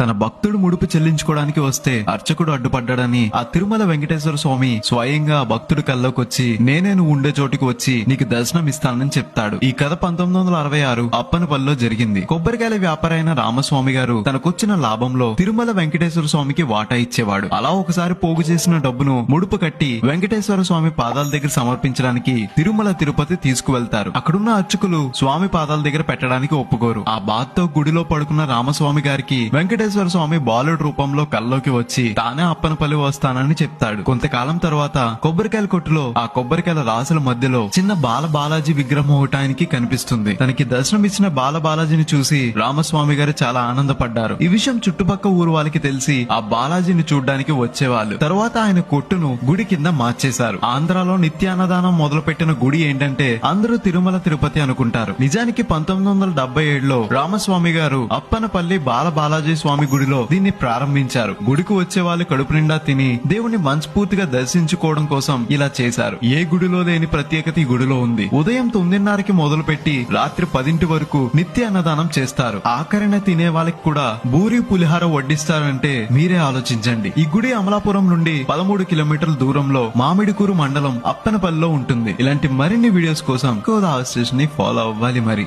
తన భక్తుడు ముడుపు చెల్లించుకోవడానికి వస్తే అర్చకుడు అడ్డుపడ్డాడని ఆ తిరుమల వెంకటేశ్వర స్వామి స్వయంగా ఆ భక్తుడి కల్లోకొచ్చి నేనే నువ్వు ఉండే చోటికి వచ్చి నీకు దర్శనం ఇస్తానని చెప్తాడు. ఈ కథ 1966 అప్పనపల్లిలో జరిగింది. కొబ్బరికాయల వ్యాపారైన రామస్వామి గారు తనకొచ్చిన లాభంలో తిరుమల వెంకటేశ్వర స్వామికి వాటా ఇచ్చేవాడు. అలా ఒకసారి పోగు చేసిన డబ్బును ముడుపు కట్టి వెంకటేశ్వర స్వామి పాదాల దగ్గర సమర్పించడానికి తిరుమల తిరుపతి తీసుకువెళ్తారు. అక్కడున్న అర్చకులు స్వామి పాదాల దగ్గర పెట్టడానికి ఒప్పుకోరు. ఆ బాధతో గుడిలో పడుకున్న రామస్వామి గారికి వెంకటేశ్వర స్వామి బాలుడు రూపంలో కల్లోకి వచ్చి తానే అప్పనపల్లి వస్తానని చెప్తాడు. కొంతకాలం తర్వాత కొబ్బరికాయల కొట్టులో ఆ కొబ్బరికాయల రాసుల మధ్యలో చిన్న బాలాజీ విగ్రహం ఒకటి ఆయనకి కనిపిస్తుంది. తనకి దర్శనం ఇచ్చిన బాలాజీని చూసి రామస్వామి గారు చాలా ఆనందపడ్డారు. ఈ విషయం చుట్టుపక్క ఊరు వాళ్ళకి తెలిసి ఆ బాలాజీని చూడ్డానికి వచ్చేవాళ్ళు. తర్వాత ఆయన కొట్టును గుడి కింద మార్చేశారు. ఆంధ్రాలో నిత్యాన్నదానం మొదలు పెట్టిన గుడి ఏంటంటే అందరూ తిరుమల తిరుపతి అనుకుంటారు. నిజానికి 1977లో రామస్వామి గారు అప్పనపల్లి బాలాజీ స్వామి గుడిలో దీన్ని ప్రారంభించారు. గుడికి వచ్చే వాళ్ళు కడుపు నిండా తిని దేవుని మనస్ఫూర్తిగా దర్శించుకోవడం కోసం ఇలా చేశారు. ఏ గుడిలో లేని ప్రత్యేకత ఈ గుడిలో ఉంది. ఉదయం 9:30కి మొదలు పెట్టి రాత్రి 10 వరకు నిత్య అన్నదానం చేస్తారు. ఆఖరణ తినే వాళ్ళకి కూడా బూరి పులిహార వడ్డిస్తారంటే మీరే ఆలోచించండి. ఈ గుడి అమలాపురం నుండి 13 కిలోమీటర్ల దూరంలో మామిడికూరు మండలం అప్పనపల్లిలో ఉంటుంది. ఇలాంటి మరిన్ని వీడియోస్ కోసం గోదావరి స్టేషన్ ని ఫాలో అవ్వాలి మరి.